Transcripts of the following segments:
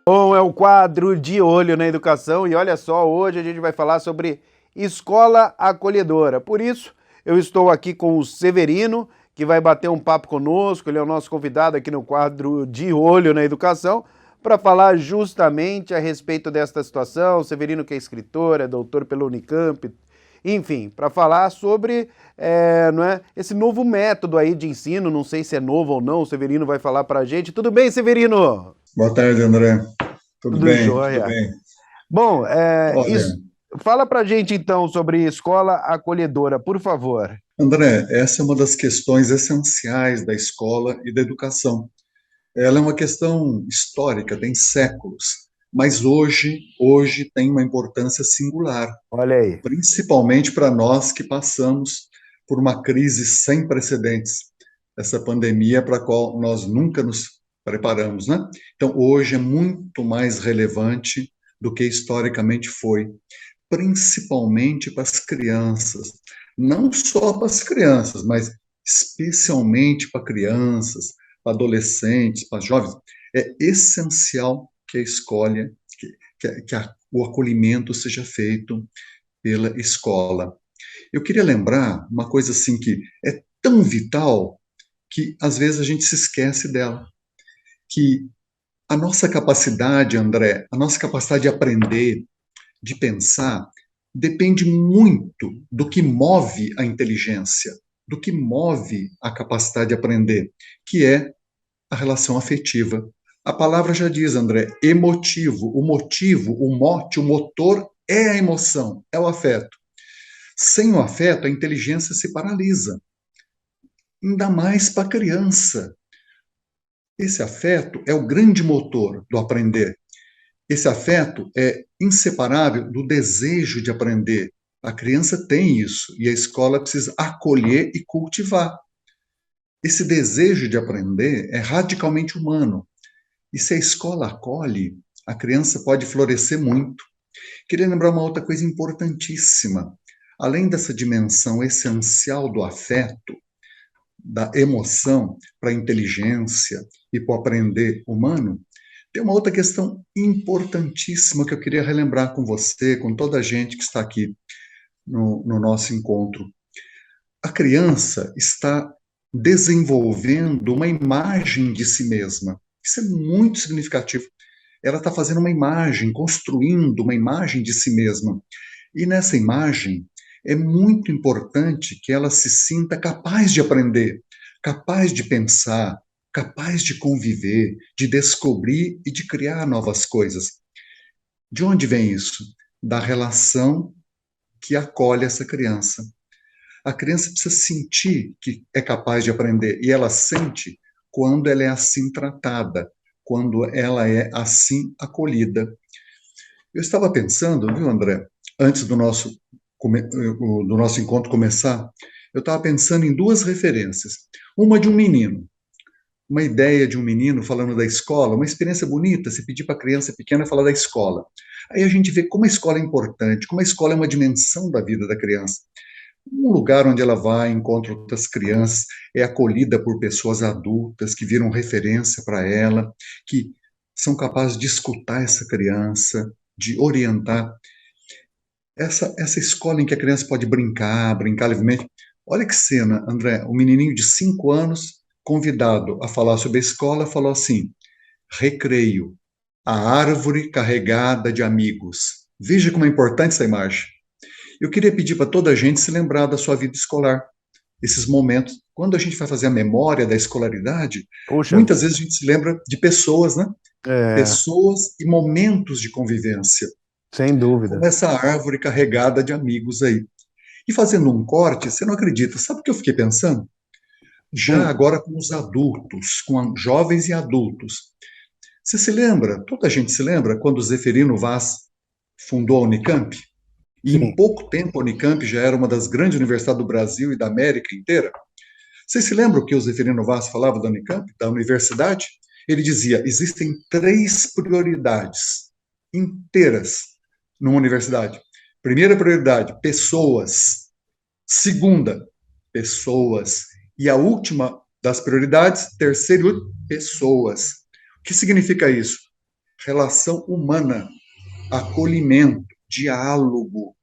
Bom, é o quadro De Olho na Educação e olha só, hoje a gente vai falar sobre escola acolhedora. Por isso, eu estou aqui com o Severino, que vai bater um papo conosco, ele é o nosso convidado aqui no quadro De Olho na Educação, para falar justamente a respeito desta situação. O Severino que é escritor, é doutor pela Unicamp, enfim, para falar sobre não é, esse novo método aí de ensino, não sei se é novo ou não, o Severino vai falar para a gente. Tudo bem, Severino? Boa tarde, André. Tudo Tudo bem, tudo jóia. bem. Bom, Olha, fala pra gente então sobre escola acolhedora, por favor. André, essa é uma das questões essenciais da escola e da educação. Ela é uma questão histórica, tem séculos, mas hoje tem uma importância singular, Olha aí. principalmente para nós que passamos por uma crise sem precedentes, essa pandemia para a qual nós nunca nos preparamos, né? Então, hoje é muito mais relevante do que historicamente foi, principalmente para as crianças. Não só para as crianças, mas especialmente para crianças, para adolescentes, para jovens. É essencial que a escolha, o acolhimento seja feito pela escola. Eu queria lembrar uma coisa assim que é tão vital que às vezes a gente se esquece dela, que a nossa capacidade, André, a nossa capacidade de aprender, de pensar, depende muito do que move a inteligência, do que move a capacidade de aprender, que é a relação afetiva. A palavra já diz, André, emotivo. O motivo, o mote, o motor é a emoção, é o afeto. Sem o afeto, a inteligência se paralisa, ainda mais para a criança. Esse afeto é o grande motor do aprender. Esse afeto é inseparável do desejo de aprender. A criança tem isso e a escola precisa acolher e cultivar. Esse desejo de aprender é radicalmente humano. E se a escola acolhe, a criança pode florescer muito. Queria lembrar uma outra coisa importantíssima. Além dessa dimensão essencial do afeto, da emoção para a inteligência e para o aprender humano, tem uma outra questão importantíssima que eu queria relembrar com você, com toda a gente que está aqui no nosso encontro. A criança está desenvolvendo uma imagem de si mesma. Isso é muito significativo. Ela está fazendo uma imagem, construindo uma imagem de si mesma. E nessa imagem, é muito importante que ela se sinta capaz de aprender, capaz de pensar, capaz de conviver, de descobrir e de criar novas coisas. De onde vem isso? Da relação que acolhe essa criança. A criança precisa sentir que é capaz de aprender, e ela sente quando ela é assim tratada, quando ela é assim acolhida. Eu estava pensando, viu, André, antes do nosso encontro começar, eu estava pensando em duas referências. Uma de um menino, uma ideia de um menino falando da escola, uma experiência bonita, se pedir para a criança pequena falar da escola. Aí a gente vê como a escola é importante, como a escola é uma dimensão da vida da criança. Um lugar onde ela vai, encontra outras crianças, é acolhida por pessoas adultas que viram referência para ela, que são capazes de escutar essa criança, de orientar. Essa escola em que a criança pode brincar livremente. Olha que cena, André, um menininho de 5 anos, convidado a falar sobre a escola, falou assim: recreio, a árvore carregada de amigos. Veja como é importante essa imagem. Eu queria pedir para toda a gente se lembrar da sua vida escolar, esses momentos. Quando a gente vai fazer a memória da escolaridade, Puxa muitas vida. vezes a gente se lembra de pessoas, né? É, Pessoas e momentos de convivência, sem como dúvida. essa árvore carregada de amigos aí. E fazendo um corte, você não acredita, sabe o que eu fiquei pensando? Já Hum, agora com os adultos, jovens e adultos. Você se lembra, toda a gente se lembra, quando o Zeferino Vaz fundou a Unicamp? E em sim. pouco tempo a Unicamp já era uma das grandes universidades do Brasil e da América inteira. Vocês se lembram que o Zeferino Vaz falava da Unicamp, da universidade? Ele dizia: existem três prioridades inteiras numa universidade. Primeira prioridade, pessoas. Segunda, pessoas. E a última das prioridades, terceiro, pessoas. O que significa isso? relação humana, acolhimento, diálogo,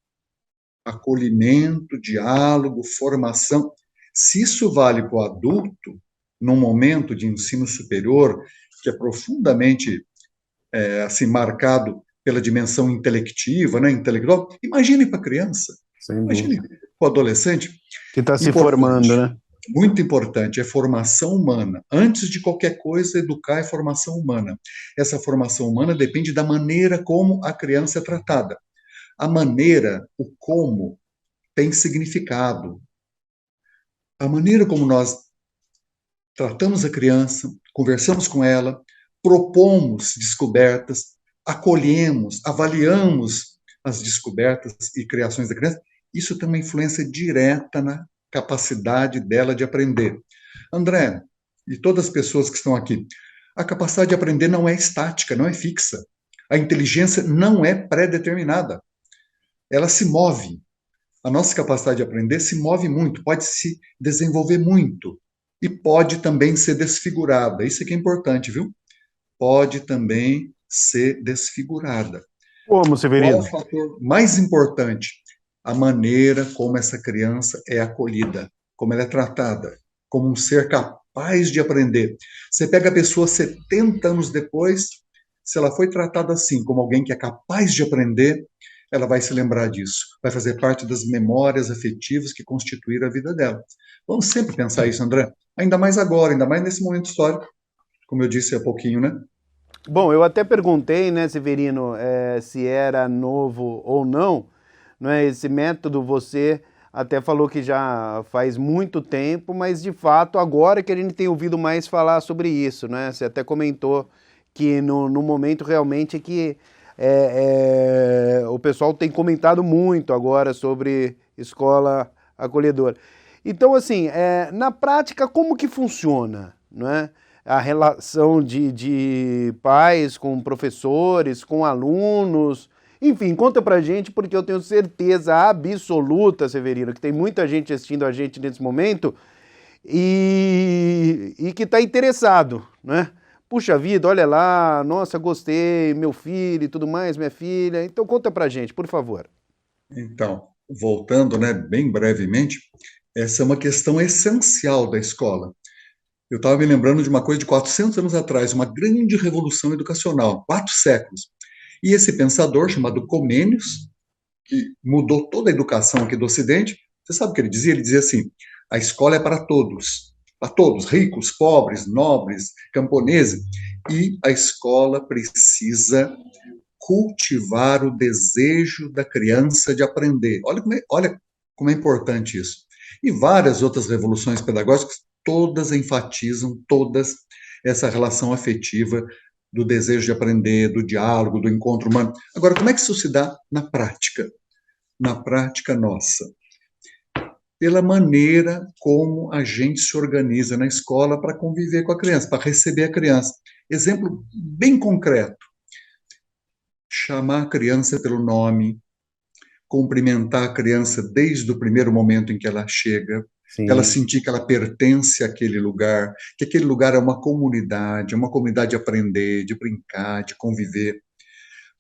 acolhimento, diálogo, formação. Se isso vale para o adulto, num momento de ensino superior, que é profundamente assim marcado pela dimensão intelectiva, né, intelectual, imagine para a criança, Sem imagine dúvida. para o adolescente. Que está se formando, Importante, né? muito importante, é formação humana. Antes de qualquer coisa, educar é formação humana. Essa formação humana depende da maneira como a criança é tratada. A maneira, o como, tem significado. A maneira como nós tratamos a criança, conversamos com ela, propomos descobertas, acolhemos, avaliamos as descobertas e criações da criança, isso tem uma influência direta na capacidade dela de aprender. André, e todas as pessoas que estão aqui, a capacidade de aprender não é estática, não é fixa. A inteligência não é pré-determinada. Ela se move. A nossa capacidade de aprender se move muito, pode se desenvolver muito e pode também ser desfigurada. Isso é que é importante, viu? Pode também ser desfigurada. Como, Qual o Severino? fator mais importante? A maneira como essa criança é acolhida, como ela é tratada, como um ser capaz de aprender. Você pega a pessoa 70 anos depois, se ela foi tratada assim, como alguém que é capaz de aprender, ela vai se lembrar disso, vai fazer parte das memórias afetivas que constituíram a vida dela. Vamos sempre pensar isso, André. Ainda mais agora, ainda mais nesse momento histórico, como eu disse há pouquinho, né? Bom, eu até perguntei, né, Severino, se era novo ou não, não é? Esse método você até falou que já faz muito tempo, mas de fato agora que a gente tem ouvido mais falar sobre isso, né? Você até comentou que no momento realmente que o pessoal tem comentado muito agora sobre escola acolhedora. Então, assim, na prática, como que funciona, não é? A relação de pais com professores, com alunos. Enfim, conta pra gente, porque eu tenho certeza absoluta, Severino, que tem muita gente assistindo a gente nesse momento e que está interessado, né? Puxa vida, olha lá, nossa, gostei, meu filho e tudo mais, minha filha. Então conta pra gente, por favor. Então, voltando, né, bem brevemente, essa é uma questão essencial da escola. Eu estava me lembrando de uma coisa de 400 anos atrás, uma grande revolução educacional, 4 séculos. E esse pensador, chamado Comênios, que mudou toda a educação aqui do Ocidente, você sabe o que ele dizia? Ele dizia assim: a escola é para todos, ricos, pobres, nobres, camponeses, e a escola precisa cultivar o desejo da criança de aprender. Olha como é importante isso. E várias outras revoluções pedagógicas, todas enfatizam, todas, essa relação afetiva do desejo de aprender, do diálogo, do encontro humano. Agora, como é que isso se dá na prática? Na prática nossa. Pela maneira como a gente se organiza na escola para conviver com a criança, para receber a criança. Exemplo bem concreto: chamar a criança pelo nome, cumprimentar a criança desde o primeiro momento em que ela chega, ela Sim. sentir que ela pertence àquele lugar, que aquele lugar é uma comunidade de aprender, de brincar, de conviver.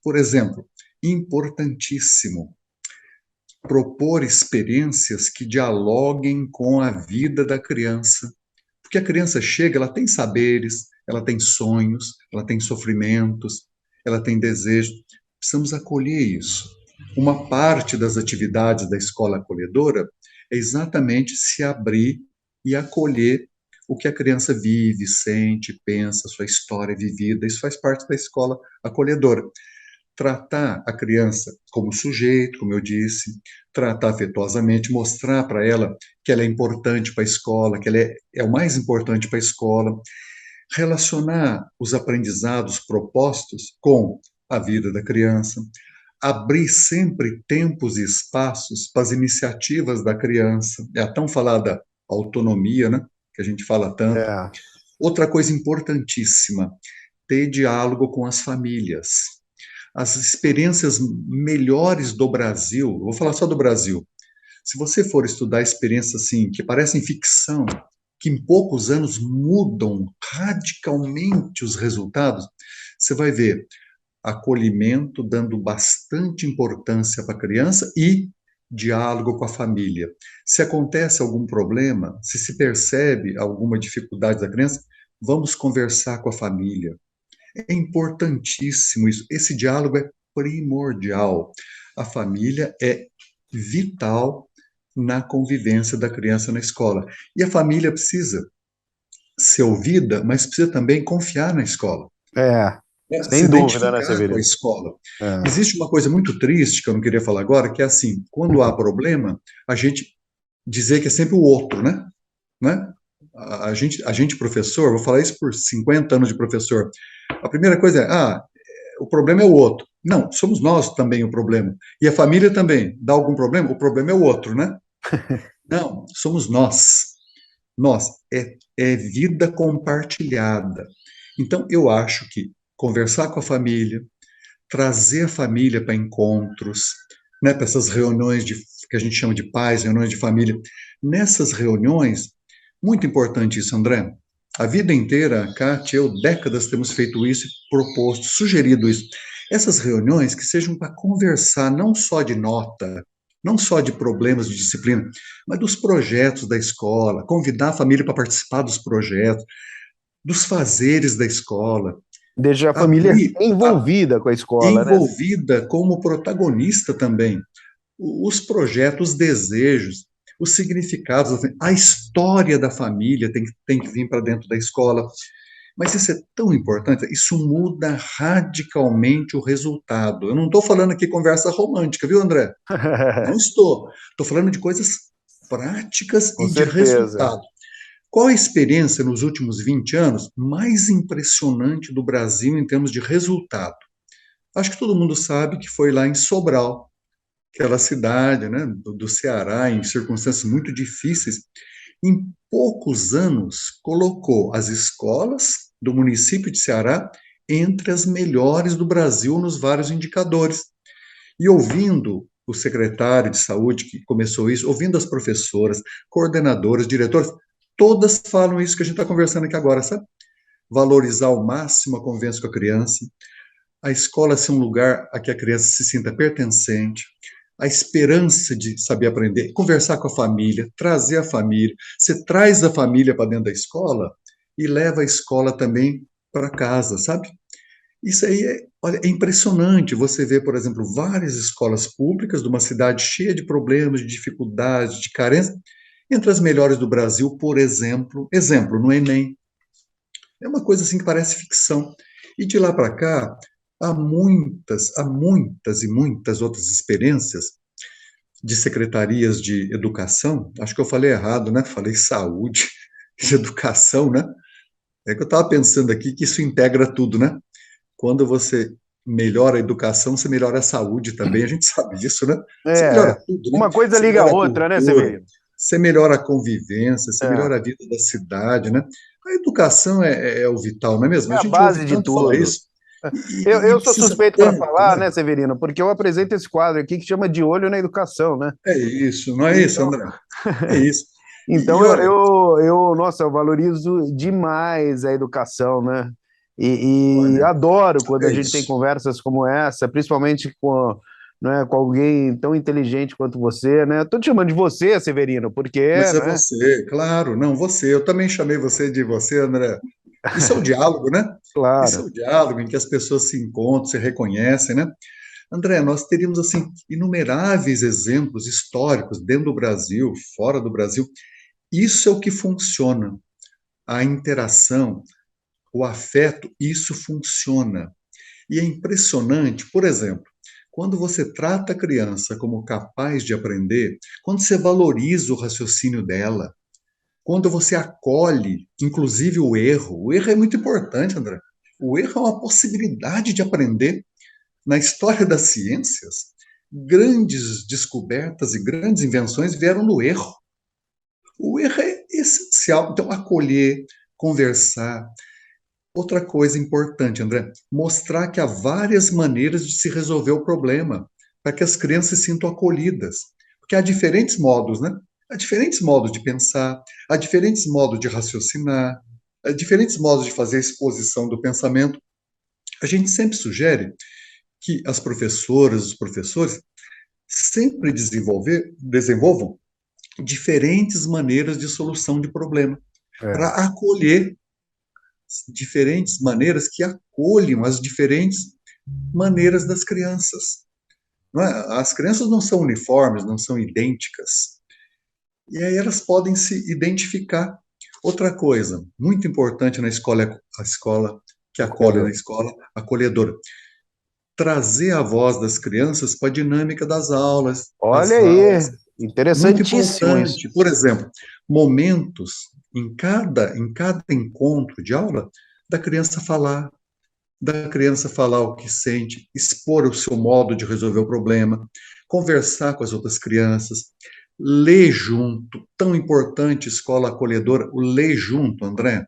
Por exemplo, importantíssimo, propor experiências que dialoguem com a vida da criança. Porque a criança chega, ela tem saberes, ela tem sonhos, ela tem sofrimentos, ela tem desejos. Precisamos acolher isso. Uma parte das atividades da escola acolhedora é exatamente se abrir e acolher o que a criança vive, sente, pensa, sua história vivida. Isso faz parte da escola acolhedora. Tratar a criança como sujeito, como eu disse, tratar afetuosamente, mostrar para ela que ela é importante para a escola, que ela é o mais importante para a escola, relacionar os aprendizados propostos com a vida da criança, abrir sempre tempos e espaços para as iniciativas da criança, é a tão falada autonomia, né, que a gente fala tanto. É. Outra coisa importantíssima, ter diálogo com as famílias. As experiências melhores do Brasil, vou falar só do Brasil. Se você for estudar experiências assim, que parecem ficção, que em poucos anos mudam radicalmente os resultados, você vai ver acolhimento, dando bastante importância para a criança e diálogo com a família. Se acontece algum problema, se percebe alguma dificuldade da criança, vamos conversar com a família. É importantíssimo isso. Esse diálogo é primordial. A família é vital na convivência da criança na escola. E a família precisa ser ouvida, mas precisa também confiar na escola, É, né? Se sem dúvida, né, identificar com a Severino? escola. É. Existe uma coisa muito triste que eu não queria falar agora, que é assim, quando há problema, a gente dizer que é sempre o outro, né? A gente professor, vou falar isso por 50 anos de professor, a primeira coisa é, o problema é o outro. Não, somos nós também o problema. E a família também. Dá algum problema? O problema é o outro, né? Não, somos nós. Nós. É vida compartilhada. Então, eu acho que conversar com a família, trazer a família para encontros, né, para essas reuniões que a gente chama de pais, reuniões de família. Nessas reuniões, muito importante isso, André. A vida inteira, Kátia, eu, décadas temos feito isso, proposto, sugerido isso. Essas reuniões que sejam para conversar não só de nota, não só de problemas de disciplina, mas dos projetos da escola, convidar a família para participar dos projetos, dos fazeres da escola, Deixa a família abrir, envolvida com a escola, né? envolvida como protagonista também. Os projetos, os desejos, os significados, assim, a história da família tem que vir para dentro da escola. Mas isso é tão importante, isso muda radicalmente o resultado. Eu não estou falando aqui conversa romântica, viu, André? Não estou. Estou falando de coisas práticas Com e de certeza. resultado. Qual a experiência nos últimos 20 anos mais impressionante do Brasil em termos de resultado? Acho que todo mundo sabe que foi lá em Sobral, aquela cidade, né, do Ceará, em circunstâncias muito difíceis. Em poucos anos, colocou as escolas do município de Ceará entre as melhores do Brasil nos vários indicadores. E ouvindo o secretário de saúde que começou isso, ouvindo as professoras, coordenadoras, diretoras, todas falam isso que a gente está conversando aqui agora, sabe? Valorizar ao máximo a convivência com a criança, a escola ser um lugar a que a criança se sinta pertencente, a esperança de saber aprender, conversar com a família, trazer a família. Você traz a família para dentro da escola e leva a escola também para casa, sabe? Isso aí olha, é impressionante. Você vê, por exemplo, várias escolas públicas de uma cidade cheia de problemas, de dificuldades, de carência, entre as melhores do Brasil, por exemplo, no Enem. É uma coisa assim que parece ficção. E de lá para cá, há muitas e muitas outras experiências de secretarias de educação. Acho que eu falei errado, né? Falei saúde, de educação, né? É que eu estava pensando aqui que isso integra tudo, né? Quando você melhora a educação, você melhora a saúde também, a gente sabe disso, né? Você É. melhora tudo, né? Uma coisa Você liga a melhora a outra, né, cultura, Severino? você melhora a convivência, você É. melhora a vida da cidade, né? A educação é o vital, não é mesmo? É A a gente ouve base de tanto falar tudo. isso Eu, e eu sou precisa suspeito para tanto, falar, né? né, Severino? Porque eu apresento esse quadro aqui que chama De Olho na Educação, né? É isso, não é isso, Então, André? É isso. então Olha, nossa, eu valorizo demais a educação, né? E olha, adoro quando a é gente tem isso. conversas como essa, principalmente né, com alguém tão inteligente quanto você, né? Eu tô te chamando de você, Severino, porque, Mas é né? você, claro, não, você. Eu também chamei você de você, André. Isso é o diálogo, né? Isso é Claro. o diálogo em que as pessoas se encontram, se reconhecem, né? André, nós teríamos, assim, inumeráveis exemplos históricos dentro do Brasil, fora do Brasil. Isso é o que funciona. A interação, o afeto, isso funciona. E é impressionante, por exemplo, quando você trata a criança como capaz de aprender, quando você valoriza o raciocínio dela, quando você acolhe, inclusive o erro é muito importante, André. O erro é uma possibilidade de aprender. Na história das ciências, grandes descobertas e grandes invenções vieram do erro. O erro é essencial. Então, acolher, conversar. Outra coisa importante, André, mostrar que há várias maneiras de se resolver o problema, para que as crianças se sintam acolhidas. Porque há diferentes modos, né? Há diferentes modos de pensar, há diferentes modos de raciocinar, há diferentes modos de fazer a exposição do pensamento. A gente sempre sugere que as professoras, os professores, sempre desenvolvam diferentes maneiras de solução de problema, para É. acolher diferentes maneiras que acolham as diferentes maneiras das crianças. Não é? As crianças não são uniformes, não são idênticas. E aí elas podem se identificar. Outra coisa, muito importante na escola, é a escola que acolhe na Acolhedor. escola, acolhedora. Trazer a voz das crianças para a dinâmica das aulas, Olha as aulas. aí, Muito interessantíssimo isso. importante. Por exemplo, momentos em cada encontro de aula, da criança falar, o que sente, expor o seu modo de resolver o problema, conversar com as outras crianças, ler junto, tão importante escola acolhedora, o ler junto, André,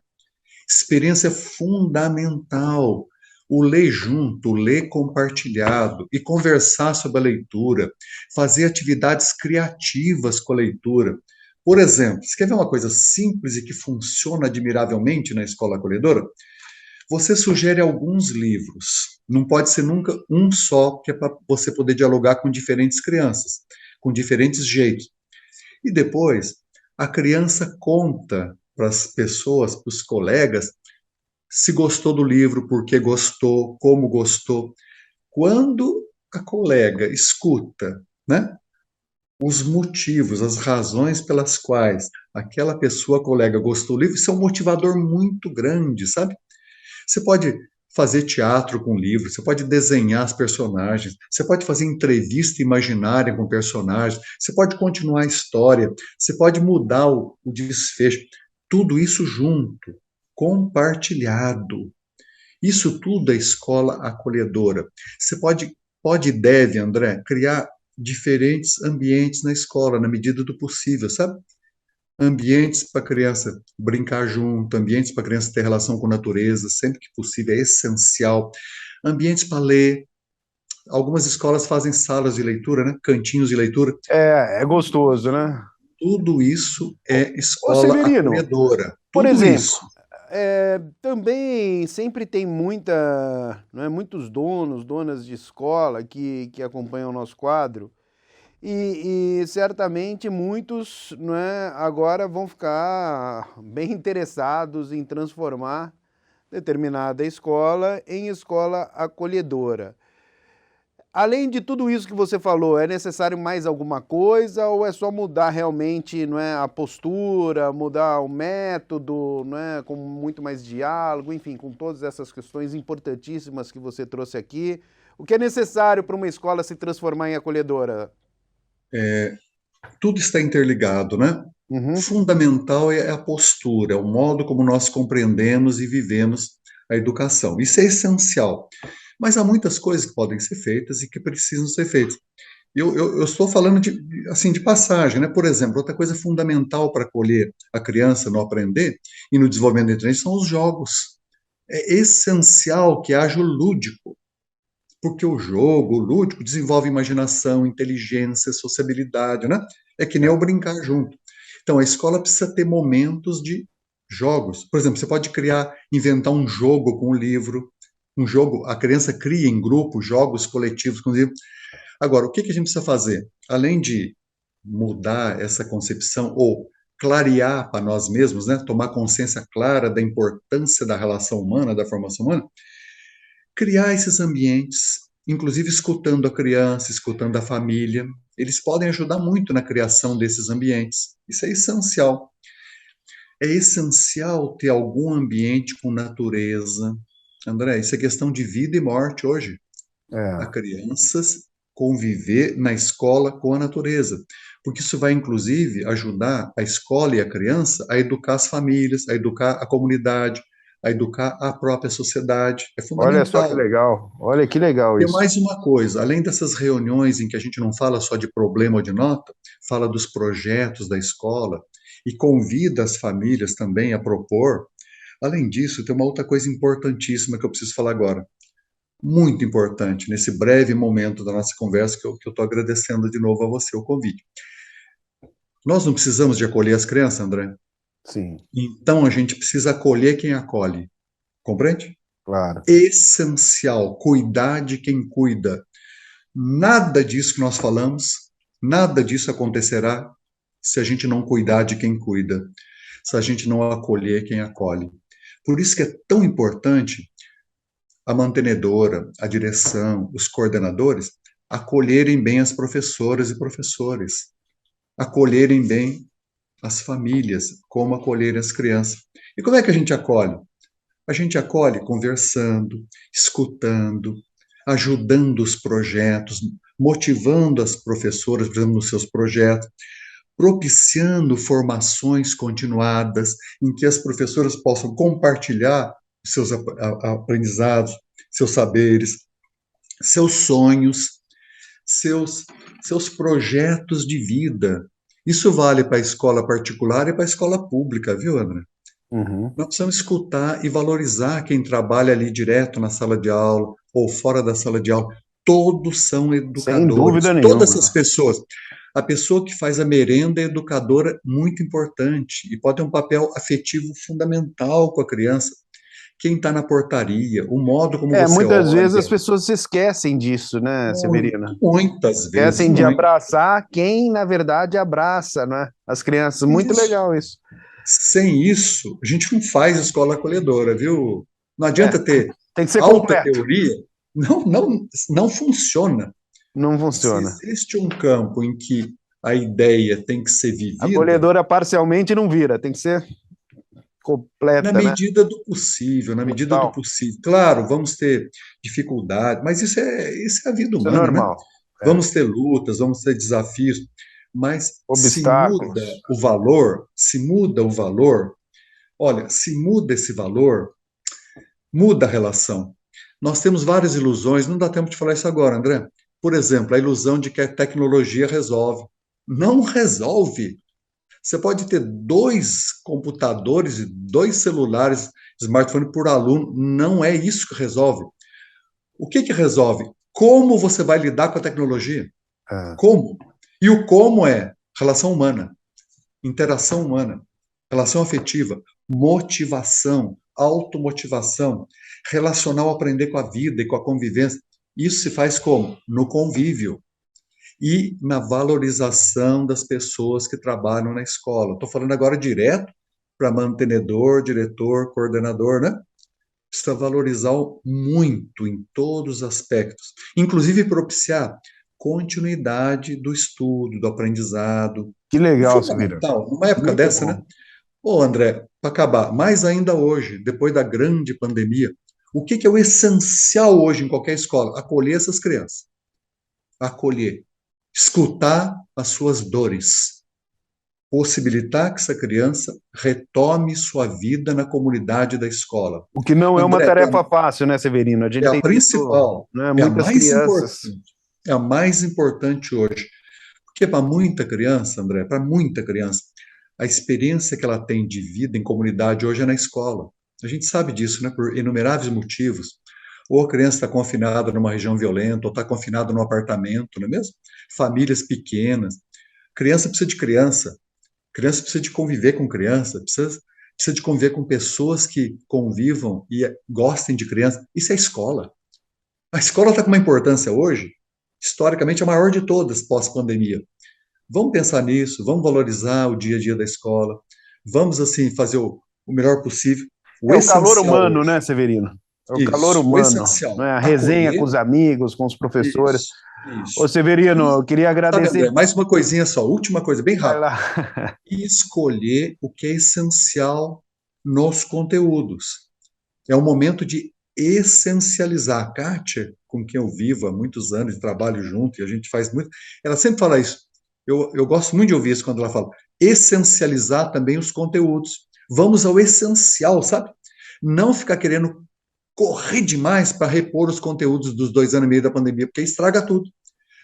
experiência fundamental. O ler junto, o ler compartilhado e conversar sobre a leitura, fazer atividades criativas com a leitura. Por exemplo, você quer ver uma coisa simples e que funciona admiravelmente na escola acolhedora? Você sugere alguns livros. Não pode ser nunca um só, que é para você poder dialogar com diferentes crianças, com diferentes jeitos. E depois, a criança conta para as pessoas, para os colegas, se gostou do livro, por que gostou, como gostou. Quando a colega escuta, né, os motivos, as razões pelas quais aquela pessoa, colega, gostou do livro, isso é um motivador muito grande, sabe? Você pode fazer teatro com livro, você pode desenhar as personagens, você pode fazer entrevista imaginária com personagens, você pode continuar a história, você pode mudar o desfecho. Tudo isso junto, compartilhado. Isso tudo é escola acolhedora. Você pode e deve, André, criar diferentes ambientes na escola, na medida do possível, sabe? Ambientes para a criança brincar junto, ambientes para a criança ter relação com a natureza, sempre que possível, é essencial. Ambientes para ler. Algumas escolas fazem salas de leitura, né? Cantinhos de leitura. É gostoso, né? Tudo isso é Ô escola Severino, acolhedora. por Tudo exemplo, isso. também sempre tem não é, muitos donos, donas de escola que acompanham o nosso quadro e certamente muitos, não é, agora vão ficar bem interessados em transformar determinada escola em escola acolhedora. Além de tudo isso que você falou, é necessário mais alguma coisa ou é só mudar realmente, não é, a postura, mudar o método, não é, com muito mais diálogo, enfim, com todas essas questões importantíssimas que você trouxe aqui. O que é necessário para uma escola se transformar em acolhedora? Tudo está interligado, né? Uhum. Fundamental é a postura, é o modo como nós compreendemos e vivemos a educação. Isso é essencial. Mas há muitas coisas que podem ser feitas e que precisam ser feitas. Eu estou falando assim, de passagem, né? Por exemplo, outra coisa fundamental para acolher a criança no aprender e no desenvolvimento da inteligência são os jogos. É essencial que haja o lúdico, porque o jogo, o lúdico, desenvolve imaginação, inteligência, sociabilidade, né? É que nem É. o brincar junto. Então, a escola precisa ter momentos de jogos. Por exemplo, você pode inventar um jogo com o livro, um jogo, a criança cria em grupo jogos coletivos com o livro. Agora, o que a gente precisa fazer? Além de mudar essa concepção ou clarear para nós mesmos, né? Tomar consciência clara da importância da relação humana, da formação humana, criar esses ambientes, inclusive escutando a criança, escutando a família, eles podem ajudar muito na criação desses ambientes. Isso é essencial. É essencial ter algum ambiente com natureza. André, isso é questão de vida e morte hoje. A É. crianças conviver na escola com a natureza, porque isso vai inclusive ajudar a escola e a criança a educar as famílias, a educar a comunidade, a educar a própria sociedade. É Olha só que fundamental. legal, olha que legal E é isso. mais uma coisa, além dessas reuniões em que a gente não fala só de problema ou de nota, fala dos projetos da escola e convida as famílias também a propor. Além disso, tem uma outra coisa importantíssima que eu preciso falar agora. Muito importante, nesse breve momento da nossa conversa, que eu estou agradecendo de novo a você o convite. Nós não precisamos de acolher as crianças, André? Sim. Então a gente precisa acolher quem acolhe. Compreende? Claro. Essencial, cuidar de quem cuida. Nada disso que nós falamos, nada disso acontecerá se a gente não cuidar de quem cuida, se a gente não acolher quem acolhe. Por isso que é tão importante a mantenedora, a direção, os coordenadores acolherem bem as professoras e professores, acolherem bem as famílias, como acolher as crianças. E como é que a gente acolhe? A gente acolhe conversando, escutando, ajudando os projetos, motivando as professoras, por exemplo, nos seus projetos, propiciando formações continuadas em que as professoras possam compartilhar seus aprendizados, seus saberes, seus sonhos, seus, seus projetos de vida. Isso vale para a escola particular e para a escola pública, viu, André? Uhum. Nós precisamos escutar e valorizar quem trabalha ali direto na sala de aula ou fora da sala de aula. Todos são Sem educadores, dúvida todas nenhuma, essas né? pessoas. A pessoa que faz a merenda é educadora muito importante e pode ter um papel afetivo fundamental com a criança. Quem está na portaria, o modo como você Muitas vezes as olha, pessoas se esquecem disso, né, Severina? muitas vezes, Esquecem de muito. abraçar quem, na verdade, abraça, né? As crianças. Muito Isso. legal isso. Sem isso, a gente não faz escola acolhedora, viu? Não É, adianta ter tem que ser alta completo. teoria, não funciona. Não Se funciona. existe um campo em que a ideia tem que ser vivida, Acolhedora parcialmente não vira, tem que ser na completa, né? medida do possível, na medida do Total. possível. Claro, vamos ter dificuldade, mas isso é a vida Isso é humana, né? normal. É. Vamos ter lutas, vamos ter desafios, mas Obstáculos. se muda o valor, olha, se muda esse valor, muda a relação. Nós temos várias ilusões, não dá tempo de falar isso agora, André. Por exemplo, a ilusão de que a tecnologia resolve. Não resolve. Você pode ter dois computadores e dois celulares, smartphone por aluno, não é isso que resolve. O que que resolve? Como você vai lidar com a tecnologia? É. Como? E o como é relação humana, interação humana, relação afetiva, motivação, automotivação, relacional, aprender com a vida e com a convivência. Isso se faz como? No convívio e na valorização das pessoas que trabalham na escola. Estou falando agora direto para mantenedor, diretor, coordenador, né? Precisa valorizar muito em todos os aspectos, inclusive propiciar continuidade do estudo, do aprendizado. Que legal, Severino. Fundamental, numa época Muito dessa, bom. né? Ô, André, para acabar, mais ainda hoje, depois da grande pandemia, o que que é o essencial hoje em qualquer escola? Acolher essas crianças. Acolher. Escutar as suas dores. Possibilitar que essa criança retome sua vida na comunidade da escola. O que não é uma André, tarefa fácil, né, Severino? A é gente a tem visto, principal, né, é a muitas mais crianças. importante. É a mais importante hoje. Porque para muita criança, André, para muita criança, a experiência que ela tem de vida em comunidade hoje é na escola. A gente sabe disso, né? Por inumeráveis motivos. Ou a criança está confinada numa região violenta, ou está confinada num apartamento, não é mesmo? Famílias pequenas. Criança precisa de criança. Criança precisa de conviver com criança. Precisa de conviver com pessoas que convivam e gostem de criança. Isso é escola. A escola está com uma importância hoje, historicamente, a maior de todas pós-pandemia. Vamos pensar nisso, vamos valorizar o dia a dia da escola, vamos, assim, fazer o melhor possível. O É o calor essencial humano, hoje, né, Severino? É o calor isso, o humano, essencial, né? A resenha com acolher, os amigos, com os professores. isso, Ô, isso. Severino, E, eu queria sabe, André, agradecer. mais uma coisinha só, última coisa, bem Vai rápido. lá. E escolher o que é essencial nos conteúdos. É o momento de essencializar. A Kátia, com quem eu vivo há muitos anos e trabalho junto, e a gente faz muito, ela sempre fala isso. Eu gosto muito de ouvir isso quando ela fala. Essencializar também os conteúdos. Vamos ao essencial, sabe? Não ficar querendo correr demais para repor os conteúdos dos 2 anos e meio da pandemia, porque estraga tudo.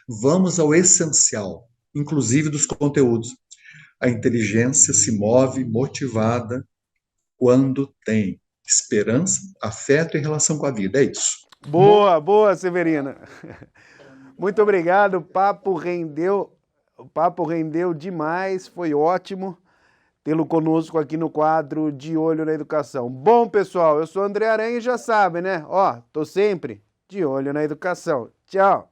Vamos ao essencial, inclusive dos conteúdos. A inteligência se move motivada quando tem esperança, afeto e relação com a vida. É isso. Boa, boa, Severina. Muito obrigado. O papo rendeu demais, foi ótimo. tê-lo conosco aqui no quadro De Olho na Educação. Bom, pessoal, eu sou André Aranha e já sabe, né? Ó, tô sempre de olho na educação. Tchau!